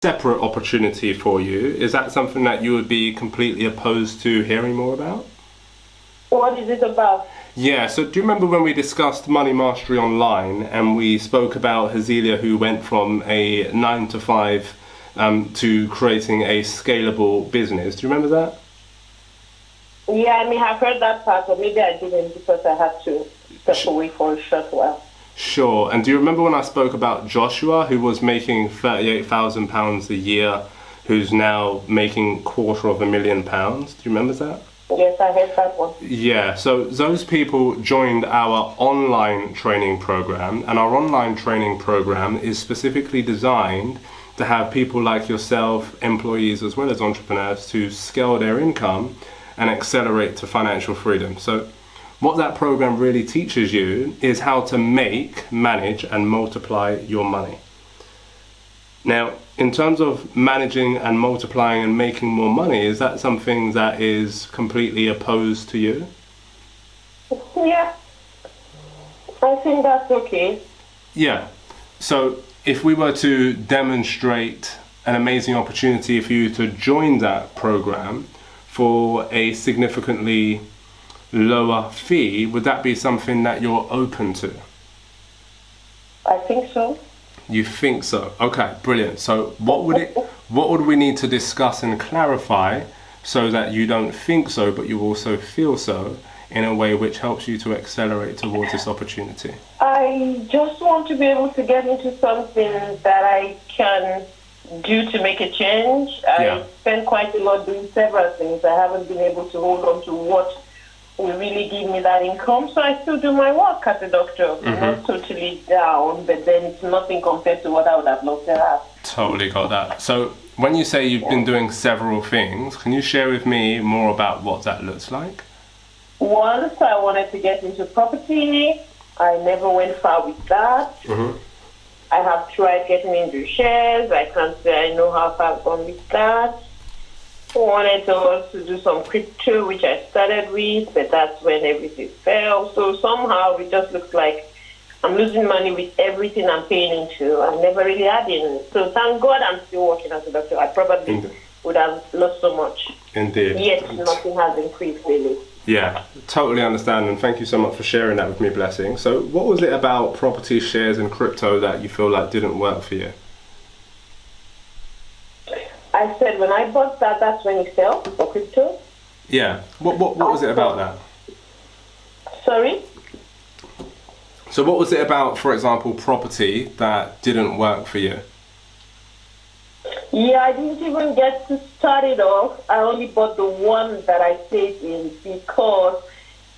separate opportunity for you. Is that something that you would be completely opposed to hearing more about? What is it about? Yeah, so do you remember when we discussed Money Mastery Online and we spoke about Hazelia, who went from a 9 to 5 to creating a scalable business? Do you remember that? Yeah, I mean, I've heard that part, but maybe I didn't because I had to step away for a short while. Sure. And do you remember when I spoke about Joshua, who was making £38,000 a year, who's now making £250,000? Do you remember that? Yes, I heard that one. Yeah, so those people joined our online training program, and our online training program is specifically designed to have people like yourself, employees as well as entrepreneurs, to scale their income and accelerate to financial freedom. So what that program really teaches you is how to make, manage and multiply your money. Now, in terms of managing and multiplying and making more money, is that something that is completely opposed to you? Yeah, I think that's okay. Yeah. So if we were to demonstrate an amazing opportunity for you to join that program for a significantly lower fee, would that be something that you're open to? I think so. You think so? Okay, brilliant. So what would we need to discuss and clarify so that you don't think so, but you also feel so in a way which helps you to accelerate towards this opportunity? I just want to be able to get into something that I can do to make a change. I spend quite a lot doing several things. I haven't been able to hold on to what will really give me that income. So I still do my work as a doctor. Mm-hmm. Not totally down, but then it's nothing compared to what I would have loved to have. Totally got that. So when you say you've been doing several things, can you share with me more about what that looks like? Once I wanted to get into property. I never went far with that. Mm-hmm. I have tried getting into shares. I can't say I know how far I've gone with that. I wanted to also do some crypto, which I started with, but that's when everything fell. So somehow it just looks like I'm losing money with everything I'm paying into. I'm never really adding. So thank God I'm still working as a doctor. I probably would have lost so much. Indeed. Yet nothing has increased really. Yeah, totally understand, and thank you so much for sharing that with me, Blessing. So what was it about property, shares and crypto that you feel like didn't work for you? I said when I bought that, that's when it fell for crypto. Yeah. What was it about that? Sorry? So what was it about, for example, property that didn't work for you? Yeah, I didn't even get to start it off. I only bought the one that I stayed in because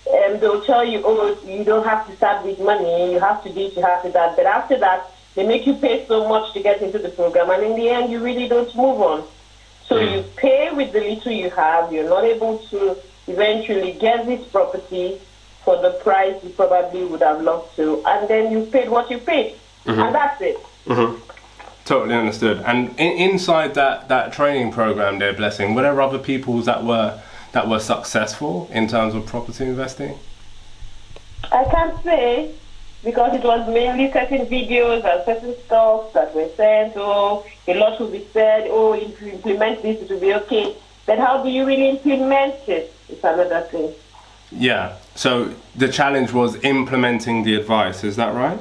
they'll tell you, oh, you don't have to start with money, you have to this, you have to that. But after that, they make you pay so much to get into the program, and in the end, you really don't move on. So you pay with the little you have. You're not able to eventually get this property for the price you probably would have loved to, and then you paid what you paid, and that's it. Mm-hmm. Totally understood. And inside that training program there, Blessing, were there other people that were successful in terms of property investing? I can't say, because it was mainly certain videos and certain stuff that were sent. Oh, a lot will be said. Oh, if you implement this, it will be okay. But how do you really implement it? It's another thing. Yeah. So the challenge was implementing the advice. Is that right?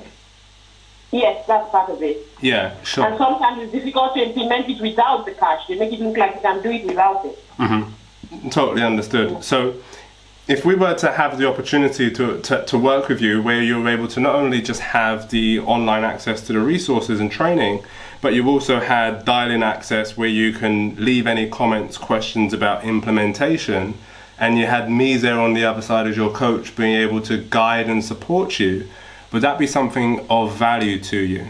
Yes, that's part of it. Yeah, sure. And sometimes it's difficult to implement it without the cash. They make it look like you can do it without it. Mm-hmm. Totally understood. So if we were to have the opportunity to work with you, where you're able to not only just have the online access to the resources and training, but you also had dial-in access where you can leave any comments, questions about implementation, and you had me there on the other side as your coach being able to guide and support you, would that be something of value to you?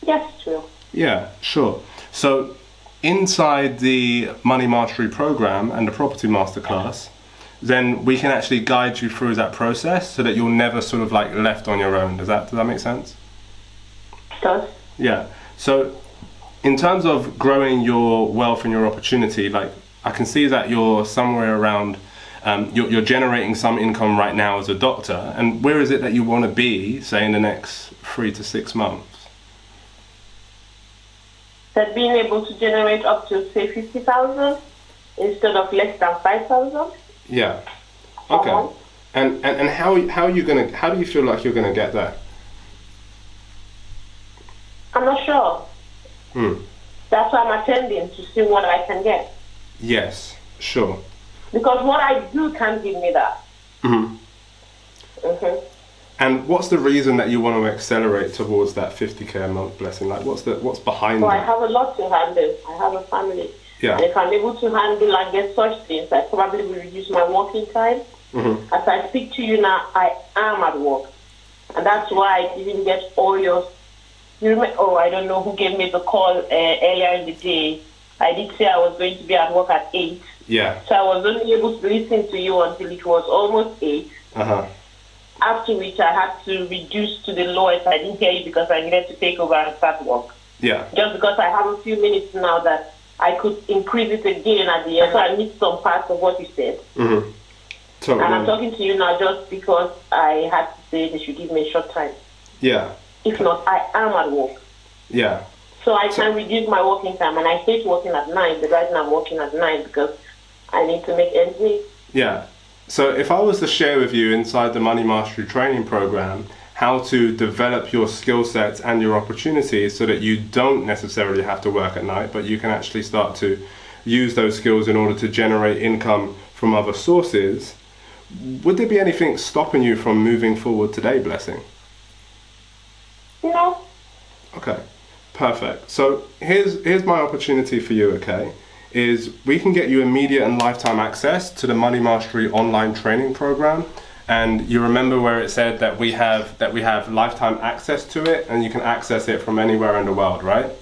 Yes, true. Yeah, sure. So inside the Money Mastery program and the Property Masterclass, then we can actually guide you through that process so that you're never sort of like left on your own. Does that make sense? It does. Yeah. So in terms of growing your wealth and your opportunity, like I can see that you're somewhere around you're generating some income right now as a doctor, and where is it that you want to be, say, in the next 3 to 6 months? That being able to generate up to say 50,000 instead of less than 5,000. Yeah. Okay. And how are you gonna? How do you feel like you're gonna get there? I'm not sure. That's why I'm attending to see what I can get. Yes. Sure. Because what I do can't give me that. And what's the reason that you want to accelerate towards that 50K a month blessing? Like, what's behind So that? I have a lot to handle. I have a family. Yeah. And if I'm able to handle and get such things, I probably will reduce my working time. As I speak to you now, I am at work. And that's why I didn't get all your... You remember, I don't know who gave me the call earlier in the day. I did say I was going to be at work at 8. Yeah. So I was only able to listen to you until it was almost 8. After which I had to reduce to the lowest. I didn't hear you because I needed to take over and start work. Yeah. Just because I have a few minutes now that I could increase it again at the end. So I missed some parts of what you said. Totally. And I'm talking to you now just because I had to say they should give me a short time. Yeah. If not, I am at work. Yeah. So I can reduce my working time. And I hate working at 9, but right now I'm working at 9 because I need to make ends meet. Yeah. So if I was to share with you inside the Money Mastery training program how to develop your skill sets and your opportunities so that you don't necessarily have to work at night, but you can actually start to use those skills in order to generate income from other sources, would there be anything stopping you from moving forward today, Blessing? No. Okay, perfect. So here's my opportunity for you, okay? Is we can get you immediate and lifetime access to the Money Mastery online training program. And you remember where it said that we have lifetime access to it, and you can access it from anywhere in the world, right?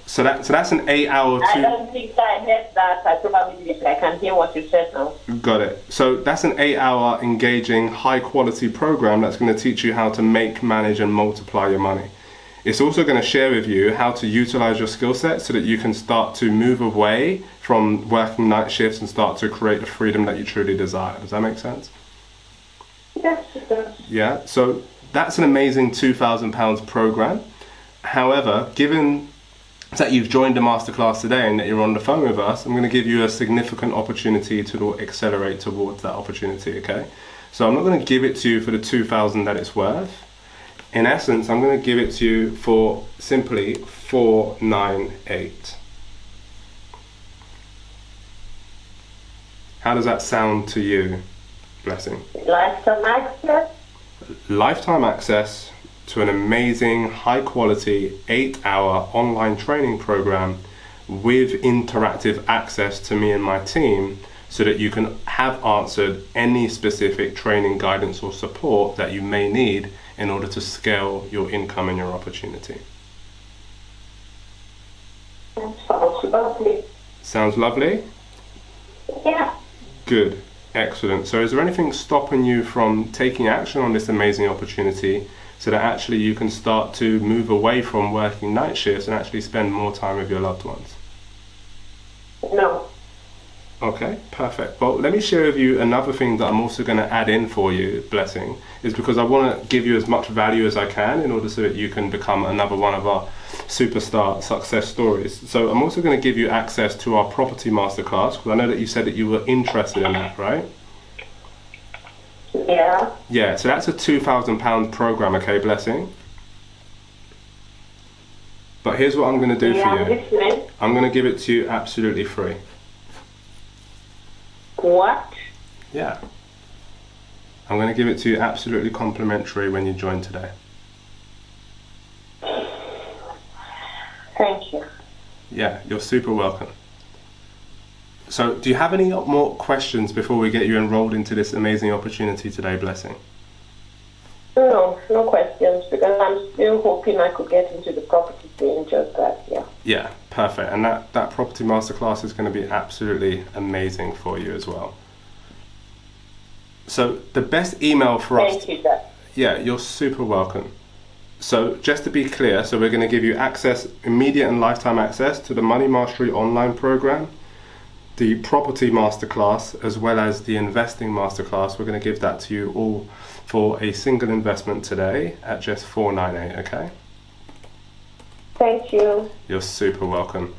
So that's an 8-hour. I don't think I heard that. I probably did. I can hear what you said now. Got it. So that's an 8-hour engaging, high-quality program that's going to teach you how to make, manage, and multiply your money. It's also going to share with you how to utilize your skill set so that you can start to move away from working night shifts and start to create the freedom that you truly desire. Does that make sense? Yes, it does. Yeah, so that's an amazing £2,000 program. However, given that you've joined the masterclass today and that you're on the phone with us, I'm going to give you a significant opportunity to accelerate towards that opportunity, okay? So I'm not going to give it to you for the $2,000 that it's worth. In essence, I'm going to give it to you for simply $498. How does that sound to you, Blessing? Lifetime access? Lifetime access to an amazing, high-quality, 8-hour online training program with interactive access to me and my team so that you can have answered any specific training, guidance, or support that you may need in order to scale your income and your opportunity. That sounds lovely. Sounds lovely? Yeah. Good. Excellent. So is there anything stopping you from taking action on this amazing opportunity so that actually you can start to move away from working night shifts and actually spend more time with your loved ones? No. Okay, perfect. Well, let me share with you another thing that I'm also going to add in for you, Blessing, is because I want to give you as much value as I can in order so that you can become another one of our superstar success stories. So I'm also going to give you access to our property masterclass, because I know that you said that you were interested in that, right? Yeah. Yeah, so that's a £2,000 program, okay, Blessing? But here's what I'm going to do for you. Listening. I'm going to give it to you absolutely free. What? Yeah. I'm going to give it to you absolutely complimentary when you join today. Thank you. Yeah, you're super welcome. So, do you have any more questions before we get you enrolled into this amazing opportunity today, Blessing? No questions, because I'm still hoping I could get into the property thing, just that, yeah. Yeah, perfect. And that property masterclass is going to be absolutely amazing for you as well. So the best email for us... Thank you, Dad. Yeah, you're super welcome. So just to be clear, so we're going to give you access, immediate and lifetime access to the Money Mastery online program, the property masterclass, as well as the investing masterclass. We're going to give that to you all for a single investment today at just $498, okay? Thank you. You're super welcome.